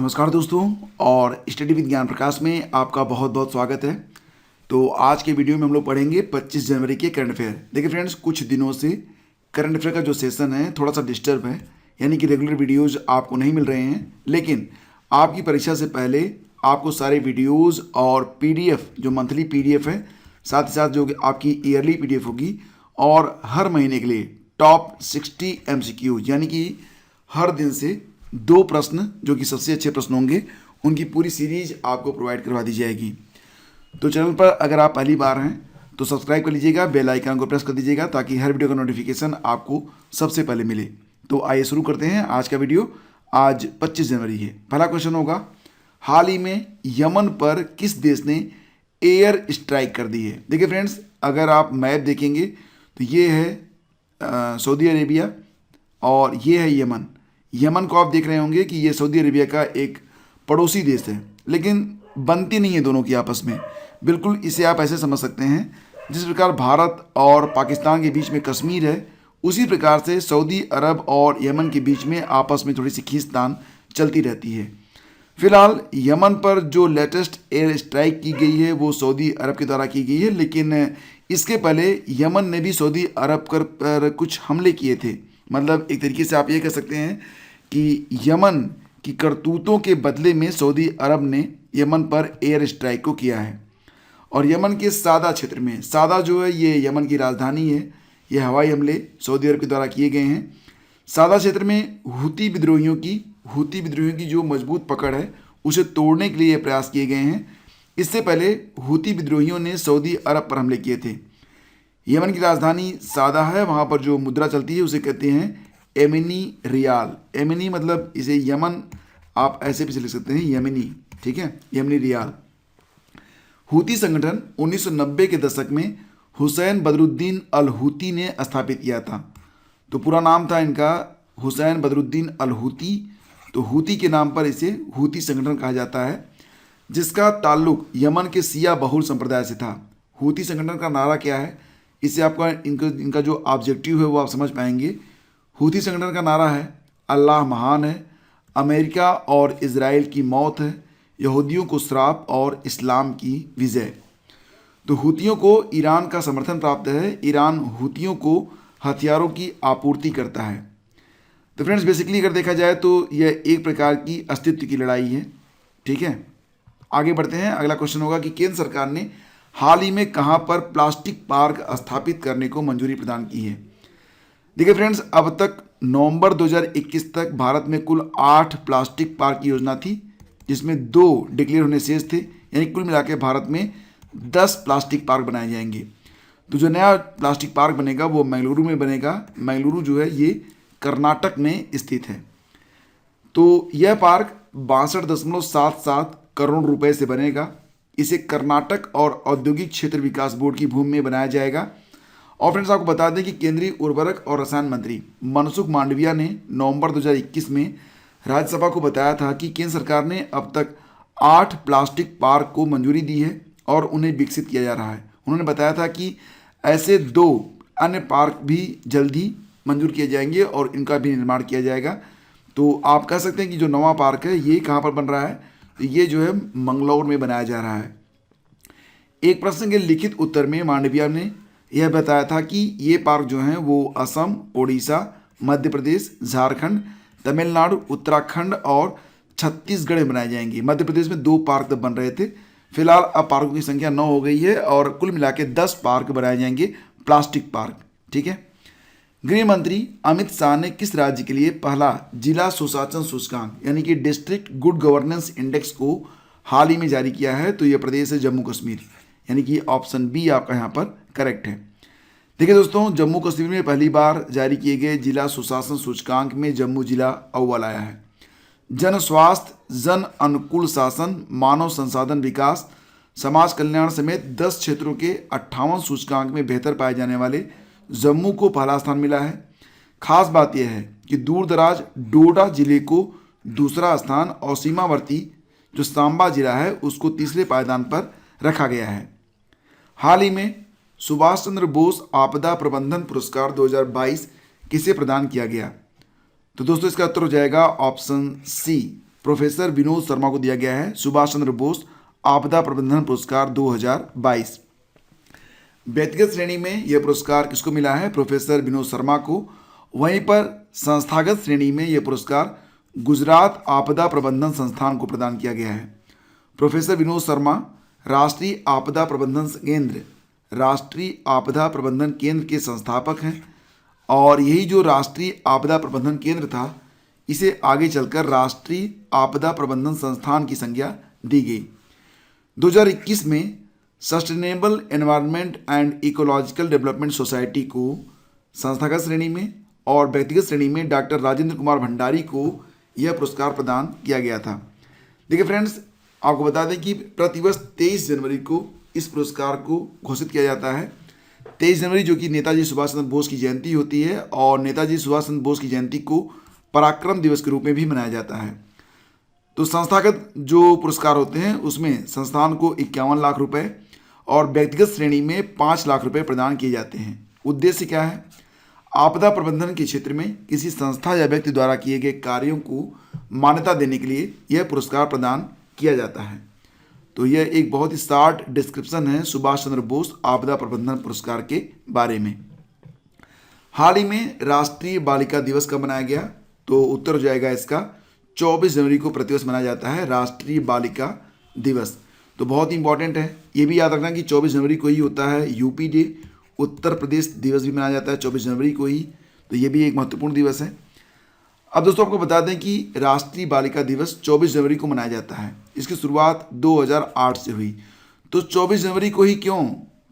नमस्कार दोस्तों, और स्टडी विद ज्ञान प्रकाश में आपका बहुत बहुत स्वागत है। तो आज के वीडियो में हम लोग पढ़ेंगे 25 जनवरी के करंट अफेयर। देखिए फ्रेंड्स, कुछ दिनों से करंट अफेयर का जो सेशन है थोड़ा सा डिस्टर्ब है, यानी कि रेगुलर वीडियोज़ आपको नहीं मिल रहे हैं। लेकिन आपकी परीक्षा से पहले आपको सारे वीडियोज़ और PDF जो मंथली PDF है, साथ ही साथ जो आपकी ईयरली PDF होगी, और हर महीने के लिए टॉप 60 MCQ यानी कि हर दिन से 2 प्रश्न जो कि सबसे अच्छे प्रश्न होंगे, उनकी पूरी सीरीज आपको प्रोवाइड करवा दी जाएगी। तो चैनल पर अगर आप पहली बार हैं तो सब्सक्राइब कर लीजिएगा, बेल आइकन को प्रेस कर दीजिएगा ताकि हर वीडियो का नोटिफिकेशन आपको सबसे पहले मिले। तो आइए शुरू करते हैं आज का वीडियो। आज 25 जनवरी है। पहला क्वेश्चन होगा, हाल ही में यमन पर किस देश ने एयर स्ट्राइक कर दी है? देखिए फ्रेंड्स, अगर आप मैप देखेंगे तो ये है सऊदी अरेबिया और ये है यमन। यमन को आप देख रहे होंगे कि ये सऊदी अरेबिया का एक पड़ोसी देश है, लेकिन बनती नहीं है दोनों की आपस में। बिल्कुल इसे आप ऐसे समझ सकते हैं, जिस प्रकार भारत और पाकिस्तान के बीच में कश्मीर है, उसी प्रकार से सऊदी अरब और यमन के बीच में आपस में थोड़ी सी खींचतान चलती रहती है। फिलहाल यमन पर जो लेटेस्ट एयर स्ट्राइक की गई है वो सऊदी अरब के द्वारा की गई है, लेकिन इसके पहले यमन ने भी सऊदी अरब पर कुछ हमले किए थे। मतलब एक तरीके से आप ये कह सकते हैं कि यमन की करतूतों के बदले में सऊदी अरब ने यमन पर एयर स्ट्राइक को किया है। और यमन के सादा क्षेत्र में, सादा जो है ये यमन की राजधानी है, ये हवाई हमले सऊदी अरब के द्वारा किए गए हैं। सादा क्षेत्र में हूती विद्रोहियों की जो मजबूत पकड़ है उसे तोड़ने के लिए ये प्रयास किए गए हैं। इससे पहले हूती विद्रोहियों ने सऊदी अरब पर हमले किए थे। यमन की राजधानी सादा है, वहाँ पर जो मुद्रा चलती है उसे कहते हैं येमेनी रियाल। येमेनी मतलब इसे यमन आप ऐसे भी लिख सकते हैं, येमेनी, ठीक है, येमेनी रियाल। हूती संगठन 1990 के दशक में हुसैन बदरुद्दीन अल हूती ने स्थापित किया था। तो पूरा नाम था इनका हुसैन बदरुद्दीन अल हूती। तो हूती के नाम पर इसे हूती संगठन कहा जाता है, जिसका ताल्लुक यमन के सिया बहुल संप्रदाय से था। हूती संगठन का नारा क्या है, इससे आपका इनका जो ऑब्जेक्टिव है वो आप समझ पाएंगे। हूती संगठन का नारा है, अल्लाह महान है, अमेरिका और इजराइल की मौत है, यहूदियों को श्राप और इस्लाम की विजय। तो हूतियों को ईरान का समर्थन प्राप्त है। ईरान हूतियों को हथियारों की आपूर्ति करता है। तो फ्रेंड्स, बेसिकली अगर देखा जाए तो यह एक प्रकार की अस्तित्व की लड़ाई है, ठीक है। आगे बढ़ते हैं। अगला क्वेश्चन होगा कि केंद्र सरकार ने हाल ही में कहां पर प्लास्टिक पार्क स्थापित करने को मंजूरी प्रदान की है? देखिए फ्रेंड्स, अब तक नवंबर 2021 तक भारत में कुल 8 प्लास्टिक पार्क की योजना थी, जिसमें 2 डिक्लेयर होने शेष थे, यानी कुल मिलाकर भारत में 10 प्लास्टिक पार्क बनाए जाएंगे। तो जो नया प्लास्टिक पार्क बनेगा वो मंगलुरु में बनेगा। मंगलुरु जो है ये कर्नाटक में स्थित है। तो यह पार्क 62.77 करोड़ रुपए से बनेगा। इसे कर्नाटक और औद्योगिक क्षेत्र विकास बोर्ड की भूमि में बनाया जाएगा। और फ्रेंड्स, आपको बता दें कि केंद्रीय उर्वरक और रसायन मंत्री मनसुख मांडविया ने नवंबर 2021 में राज्यसभा को बताया था कि केंद्र सरकार ने अब तक 8 प्लास्टिक पार्क को मंजूरी दी है और उन्हें विकसित किया जा रहा है। उन्होंने बताया था कि ऐसे 2 अन्य पार्क भी जल्द ही मंजूर किए जाएंगे और इनका भी निर्माण किया जाएगा। तो आप कह सकते हैं कि जो नवा पार्क है ये कहाँ पर बन रहा है, तो ये जो है मंगलौर में बनाया जा रहा है। एक प्रश्न के लिखित उत्तर में मांडविया ने यह बताया था कि ये पार्क जो हैं वो असम, ओडिशा, मध्य प्रदेश, झारखंड, तमिलनाडु, उत्तराखंड और छत्तीसगढ़ में बनाए जाएंगे। मध्य प्रदेश में 2 पार्क तब बन रहे थे। फिलहाल अब पार्कों की संख्या 9 हो गई है और कुल मिला के 10 पार्क बनाए जाएंगे, प्लास्टिक पार्क, ठीक है। गृह मंत्री अमित शाह ने किस राज्य के लिए पहला जिला सुशासन सूचकांक यानी कि डिस्ट्रिक्ट गुड गवर्नेंस इंडेक्स को हाल ही में जारी किया है? तो यह प्रदेश है जम्मू कश्मीर, यानी कि ऑप्शन बी आपका यहाँ पर करेक्ट है। देखिए दोस्तों, जम्मू कश्मीर में पहली बार जारी किए गए जिला सुशासन सूचकांक में जम्मू जिला अव्वल आया है। जन स्वास्थ्य, जन अनुकूल शासन, मानव संसाधन विकास, समाज कल्याण समेत 10 क्षेत्रों के 58 सूचकांक में बेहतर पाए जाने वाले जम्मू को पहला स्थान मिला है। खास बात यह है कि दूर दराज डोडा जिले को दूसरा स्थान और सीमावर्ती जो सांबा जिला है उसको तीसरे पायदान पर रखा गया है। हाल ही में सुभाष चंद्र बोस आपदा प्रबंधन पुरस्कार 2022 किसे प्रदान किया गया? तो दोस्तों इसका उत्तर हो जाएगा option C, professor Vinod Sharma को दिया गया है सुभाष चंद्र बोस आपदा प्रबंधन पुरस्कार 2022। व्यक्तिगत श्रेणी में यह पुरस्कार किसको मिला है? प्रोफेसर विनोद शर्मा को। वहीं पर संस्थागत श्रेणी में यह पुरस्कार गुजरात आपदा प्रबंधन संस्थान को प्रदान किया गया है। प्रोफेसर विनोद शर्मा राष्ट्रीय आपदा प्रबंधन केंद्र के संस्थापक हैं और यही जो राष्ट्रीय आपदा प्रबंधन केंद्र था इसे आगे चलकर राष्ट्रीय आपदा प्रबंधन संस्थान की संज्ञा दी गई। 2021 में sustainable environment and ecological development society को संस्थागत श्रेणी में और व्यक्तिगत श्रेणी में डॉक्टर राजेंद्र कुमार भंडारी को यह पुरस्कार प्रदान किया गया था। देखिए फ्रेंड्स, आपको बता दें कि प्रतिवर्ष 23 जनवरी को इस पुरस्कार को घोषित किया जाता है। 23 जनवरी जो कि नेताजी सुभाष चंद्र बोस की जयंती होती है और नेताजी सुभाष चंद्र बोस की जयंती को पराक्रम दिवस के रूप में भी मनाया जाता है। तो संस्थागत जो पुरस्कार होते हैं उसमें संस्थान को 51 लाख रुपए और व्यक्तिगत श्रेणी में 5 लाख रुपए प्रदान किए जाते हैं। उद्देश्य क्या है? आपदा प्रबंधन के क्षेत्र में किसी संस्था या व्यक्ति द्वारा किए गए कार्यों को मान्यता देने के लिए यह पुरस्कार प्रदान किया जाता है। तो यह एक बहुत ही शॉर्ट डिस्क्रिप्शन है सुभाष चंद्र बोस आपदा प्रबंधन पुरस्कार के बारे में। हाल ही में राष्ट्रीय बालिका दिवस कब मनाया गया? तो उत्तर हो जाएगा इसका 24 जनवरी को प्रतिवर्ष मनाया जाता है राष्ट्रीय बालिका दिवस। तो बहुत ही इंपॉर्टेंट है, ये भी याद रखना कि 24 जनवरी को ही होता है यूपी डे, उत्तर प्रदेश दिवस भी मनाया जाता है 24 जनवरी को ही। तो ये भी एक महत्वपूर्ण दिवस है। अब दोस्तों आपको बता दें कि राष्ट्रीय बालिका दिवस 24 जनवरी को मनाया जाता है। इसकी शुरुआत 2008 से हुई। तो 24 जनवरी को ही क्यों?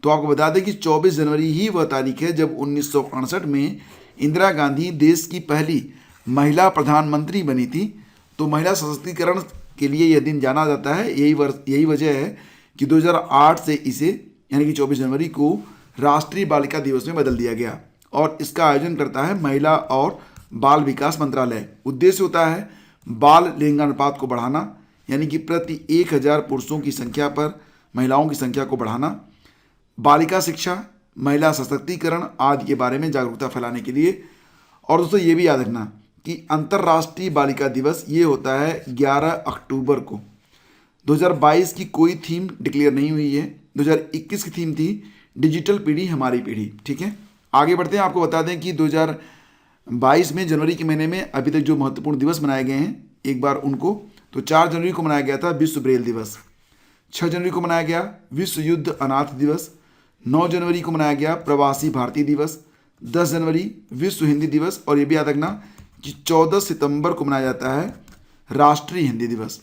तो आपको बता दें कि 24 जनवरी ही वह तारीख है जब 1968 में इंदिरा गांधी देश की पहली महिला प्रधानमंत्री बनी थी। तो महिला सशक्तिकरण के लिए यह दिन जाना जाता है। यही वजह है कि 2008 से इसे यानी कि 24 जनवरी को राष्ट्रीय बालिका दिवस में बदल दिया गया और इसका आयोजन करता है महिला और बाल विकास मंत्रालय। उद्देश्य होता है बाल लिंगानुपात को बढ़ाना, यानी कि प्रति 1000 पुरुषों की संख्या पर महिलाओं की संख्या को बढ़ाना, बालिका शिक्षा, महिला सशक्तिकरण आदि के बारे में जागरूकता फैलाने के लिए। और दोस्तों ये भी याद रखना कि अंतर्राष्ट्रीय बालिका दिवस ये होता है 11 अक्टूबर को। 2022 की कोई थीम डिक्लेयर नहीं हुई है। 2021 की थीम थी डिजिटल पीढ़ी हमारी पीढ़ी। ठीक है, आगे बढ़ते हैं। आपको बता दें कि 2022 में जनवरी के महीने में अभी तक जो महत्वपूर्ण दिवस मनाए गए हैं एक बार उनको, तो 4 जनवरी को मनाया गया था विश्व ब्रेल दिवस, 6 जनवरी को मनाया गया विश्व युद्ध अनाथ दिवस, 9 जनवरी को मनाया गया प्रवासी भारतीय दिवस, 10 जनवरी विश्व हिंदी दिवस, और ये भी याद रखना कि 14 सितंबर को मनाया जाता है राष्ट्रीय हिंदी दिवस,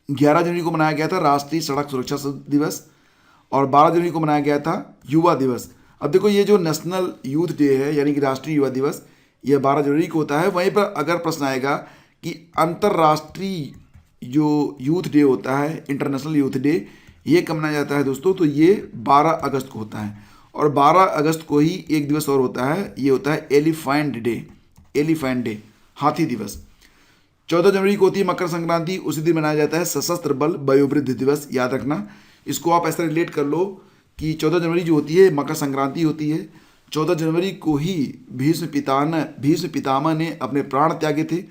11 जनवरी को मनाया गया था राष्ट्रीय सड़क सुरक्षा दिवस और 12 जनवरी को मनाया गया था युवा दिवस। अब देखो ये जो नेशनल यूथ डे है यानी कि राष्ट्रीय युवा दिवस यह 12 जनवरी को होता है। वहीं पर अगर प्रश्न आएगा कि अंतर्राष्ट्रीय जो यूथ डे होता है इंटरनेशनल यूथ डे ये कब मनाया जाता है दोस्तों, तो ये 12 अगस्त को होता है। और 12 अगस्त को ही एक दिवस और होता है, ये होता है एलिफेंट डे हाथी दिवस। 14 जनवरी को होती है मकर संक्रांति, उसी दिन मनाया जाता है सशस्त्र बल वयोवृद्ध दिवस। याद रखना, इसको आप ऐसा रिलेट कर लो कि 14 जनवरी जो होती है मकर संक्रांति होती है। 14 जनवरी को ही भीष्म पितामह ने अपने प्राण त्यागे थे।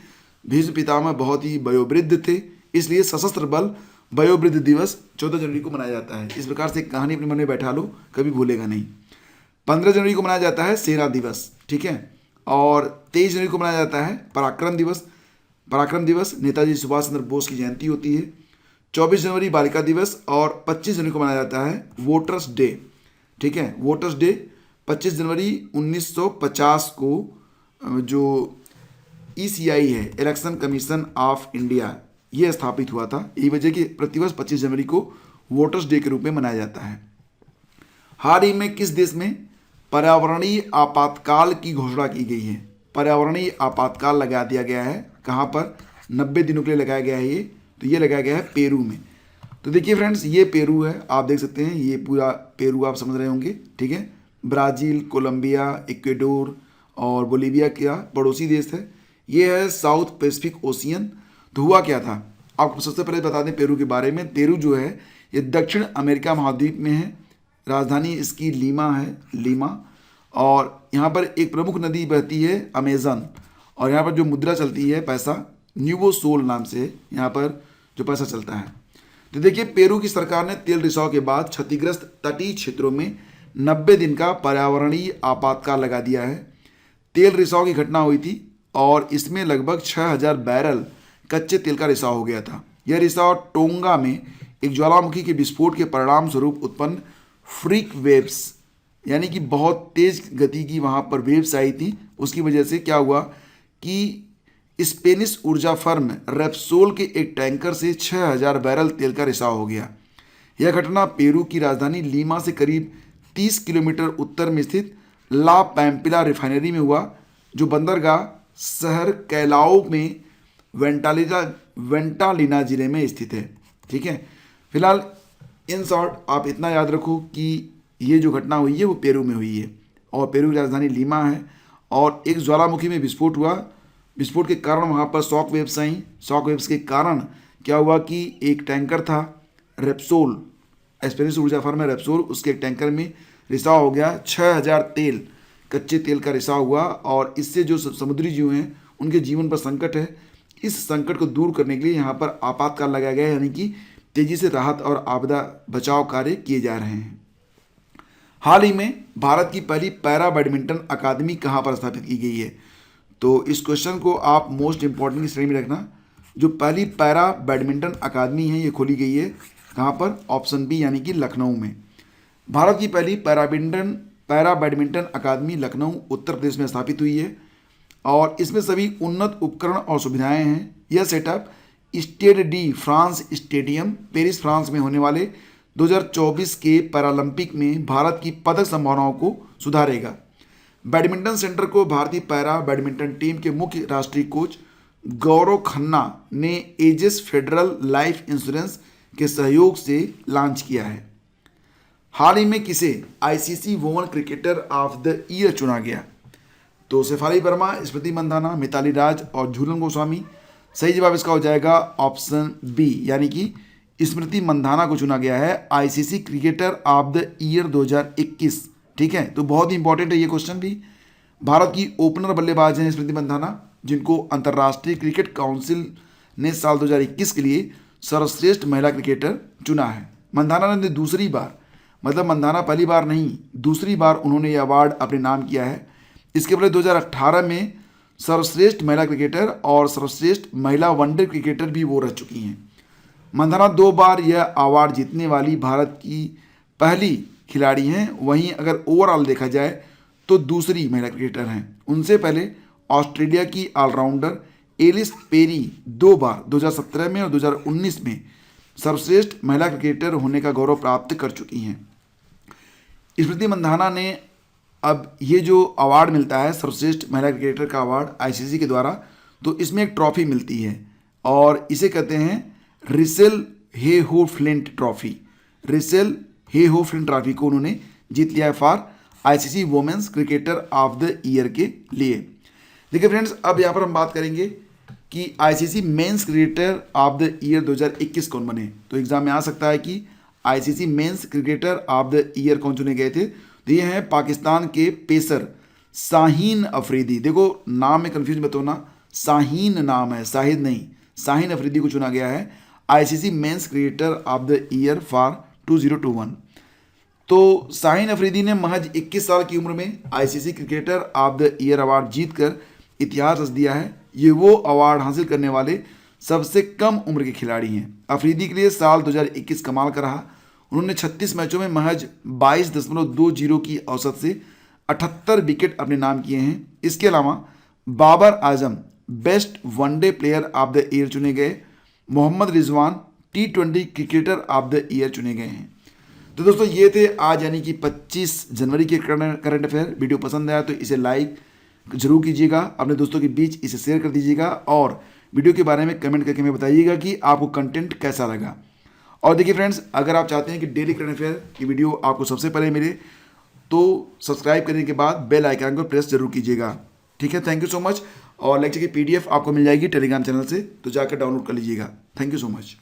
भीष्म पितामह बहुत ही वयोवृद्ध थे, इसलिए सशस्त्र बल वयोवृद्ध दिवस 14 जनवरी को मनाया जाता है। इस प्रकार से कहानी अपने मन में बैठा लो, कभी भूलेगा नहीं। 15 जनवरी को मनाया जाता है सेना दिवस, ठीक है। और 23 जनवरी को मनाया जाता है पराक्रम दिवस। पराक्रम दिवस नेताजी सुभाष चंद्र बोस की जयंती होती है। 24 जनवरी बालिका दिवस और 25 जनवरी को मनाया जाता है वोटर्स डे, ठीक है। वोटर्स डे 25 जनवरी 1950 को जो ECI है इलेक्शन कमीशन ऑफ इंडिया ये स्थापित हुआ था। यही वजह कि प्रतिवर्ष 25 जनवरी को वोटर्स डे के रूप में मनाया जाता है। हाल ही में किस देश में पर्यावरणीय आपातकाल की घोषणा की गई है? पर्यावरणीय आपातकाल लगा दिया गया है। कहाँ पर? 90 दिनों के लिए लगाया गया है ये, तो ये लगाया गया है पेरू में। तो देखिए फ्रेंड्स, ये पेरू है, आप देख सकते हैं ये पूरा पेरू आप समझ रहे होंगे, ठीक है। ब्राज़ील, कोलंबिया, इक्वेडोर और बोलीविया का पड़ोसी देश है। ये है साउथ पैसिफिक ओशियन। तो हुआ क्या था, आपको सबसे पहले बता दें पेरू के बारे में। पेरू जो है ये दक्षिण अमेरिका महाद्वीप में है। राजधानी इसकी लीमा है, लीमा। और यहाँ पर एक प्रमुख नदी बहती है अमेज़न। और यहाँ पर जो मुद्रा चलती है पैसा न्यूवोसोल नाम से यहाँ पर जो पैसा चलता है। तो देखिए, पेरू की सरकार ने तेल रिसाव के बाद क्षतिग्रस्त तटीय क्षेत्रों में 90 दिन का पर्यावरणीय आपातकाल लगा दिया है। तेल रिसाव की घटना हुई थी और इसमें लगभग 6000 बैरल कच्चे तेल का रिसाव हो गया था। यह रिसाव टोंगा में एक ज्वालामुखी के विस्फोट के परिणाम स्वरूप उत्पन्न फ्रीक वेव्स, यानी कि बहुत तेज गति की वहाँ पर वेव्स आई थी, उसकी वजह से क्या हुआ कि स्पेनिश ऊर्जा फर्म रेप्सोल के एक टैंकर से 6000 बैरल तेल का रिसाव हो गया। यह घटना पेरू की राजधानी लीमा से करीब 30 किलोमीटर उत्तर में स्थित ला पैम्पिला रिफाइनरी में हुआ, जो बंदरगाह शहर कैलाओ में वेंटालिना जिले में स्थित है। ठीक है, फिलहाल इन शॉर्ट आप इतना याद रखो कि ये जो घटना हुई है वो पेरू में हुई है और पेरू की राजधानी लीमा है और एक ज्वालामुखी में विस्फोट हुआ। विस्फोट के कारण वहाँ पर शॉक वेव्स आई। शॉक वेव्स के कारण क्या हुआ कि एक टैंकर था रेप्सोल, स्पेनिश ऊर्जा फर्म है रेप्सोल, उसके एक टैंकर में रिसाव हो गया। 6000 कच्चे तेल का रिसाव हुआ और इससे जो समुद्री जीव हैं उनके जीवन पर संकट है। इस संकट को दूर करने के लिए यहाँ पर आपातकाल लगाया गया है, यानी कि तेजी से राहत और आपदा बचाव कार्य किए जा रहे हैं। हाल ही में भारत की पहली पैरा बैडमिंटन अकादमी कहाँ पर स्थापित की गई है? तो इस क्वेश्चन को आप मोस्ट इंपॉर्टेंट की श्रेणी में रखना। जो पहली पैरा बैडमिंटन अकादमी है ये खोली गई है कहाँ पर? ऑप्शन बी यानी कि लखनऊ में। भारत की पहली पैरा बैडमिंटन अकादमी लखनऊ उत्तर प्रदेश में स्थापित हुई है और इसमें सभी उन्नत उपकरण और सुविधाएं हैं। यह setup Stade de France stadium Paris France में होने वाले 2024 के पैरालंपिक में भारत की पदक संभावनाओं को सुधारेगा। बैडमिंटन सेंटर को भारतीय पैरा बैडमिंटन टीम के मुख्य राष्ट्रीय कोच गौरव खन्ना ने एजिस फेडरल लाइफ इंश्योरेंस के सहयोग से लॉन्च किया है। हाल ही में किसे ICC women cricketer of the year चुना गया? तो शेफाली वर्मा, स्मृति मंधाना, मिताली राज और झूलन गोस्वामी। सही जवाब इसका हो जाएगा ऑप्शन बी, यानी कि स्मृति मंधाना को चुना गया है ICC cricketer of the year 2021। ठीक है, तो बहुत ही इंपॉर्टेंट है ये क्वेश्चन भी। भारत की ओपनर बल्लेबाज हैं स्मृति मंधाना, जिनको अंतर्राष्ट्रीय क्रिकेट काउंसिल ने साल 2021 के लिए सर्वश्रेष्ठ महिला क्रिकेटर चुना है। मंधाना ने दूसरी बार, मतलब मंधाना पहली बार नहीं, दूसरी बार उन्होंने ये अवार्ड अपने नाम किया है। इसके पहले 2018 में सर्वश्रेष्ठ महिला क्रिकेटर और सर्वश्रेष्ठ महिला वनडे क्रिकेटर भी वो रह चुकी हैं। मंधाना 2 बार यह अवार्ड जीतने वाली भारत की पहली खिलाड़ी हैं। वहीं अगर ओवरऑल देखा जाए तो दूसरी महिला क्रिकेटर हैं। उनसे पहले ऑस्ट्रेलिया की ऑलराउंडर एलिस पेरी 2 बार 2017 में और 2019 में सर्वश्रेष्ठ महिला क्रिकेटर होने का गौरव प्राप्त कर चुकी हैं। स्मृति मंधाना ने अब ये जो अवार्ड मिलता है सर्वश्रेष्ठ महिला क्रिकेटर का अवार्ड आईसीसी के द्वारा, तो इसमें एक ट्रॉफी मिलती है और इसे कहते हैं रिसेल हे हो फ्लिंट ट्रॉफी। रिसेल हे हो फ्लिंट ट्रॉफी को उन्होंने जीत लिया है for ICC women's cricketer of the year के लिए। देखिए फ्रेंड्स, अब यहाँ पर हम बात करेंगे कि ICC men's cricketer of the year 2021 कौन बने। तो एग्जाम में आ सकता है कि ICC men's cricketer of the year कौन चुने गए थे। तो ये हैं पाकिस्तान के पेसर शाहीन अफरीदी। देखो नाम में कन्फ्यूज मत होना, शाहीन नाम है, शाहिद नहीं। शाहीन अफरीदी को चुना गया है ICC men's cricketer of the year for 2021। तो शाहीन अफरीदी ने महज 21 साल की उम्र में ICC cricketer of the year award जीतकर इतिहास रच दिया है। ये वो अवार्ड हासिल करने वाले सबसे कम उम्र के खिलाड़ी हैं। अफरीदी के लिए साल 2021 कमाल का रहा। उन्होंने 36 मैचों में महज 22.20 की औसत से 78 विकेट अपने नाम किए हैं। इसके अलावा Babar Azam best one day player of the year चुने गए। Mohammad Rizwan T20 cricketer of the year चुने गए हैं। तो दोस्तों ये थे आज यानी कि 25 जनवरी के करंट अफेयर। वीडियो पसंद आया तो इसे लाइक जरूर कीजिएगा, अपने दोस्तों के बीच इसे शेयर कर दीजिएगा और वीडियो के बारे में कमेंट करके हमें बताइएगा कि आपको कंटेंट कैसा लगा। और देखिए फ्रेंड्स, अगर आप चाहते हैं कि डेली करंट अफेयर की वीडियो आपको सबसे पहले मिले तो सब्सक्राइब करने के बाद बेल आइकन को प्रेस जरूर कीजिएगा। ठीक है, थैंक यू सो मच। और लेक्चर की PDF आपको मिल जाएगी टेलीग्राम चैनल से, तो जाकर डाउनलोड कर लीजिएगा। Thank you so much.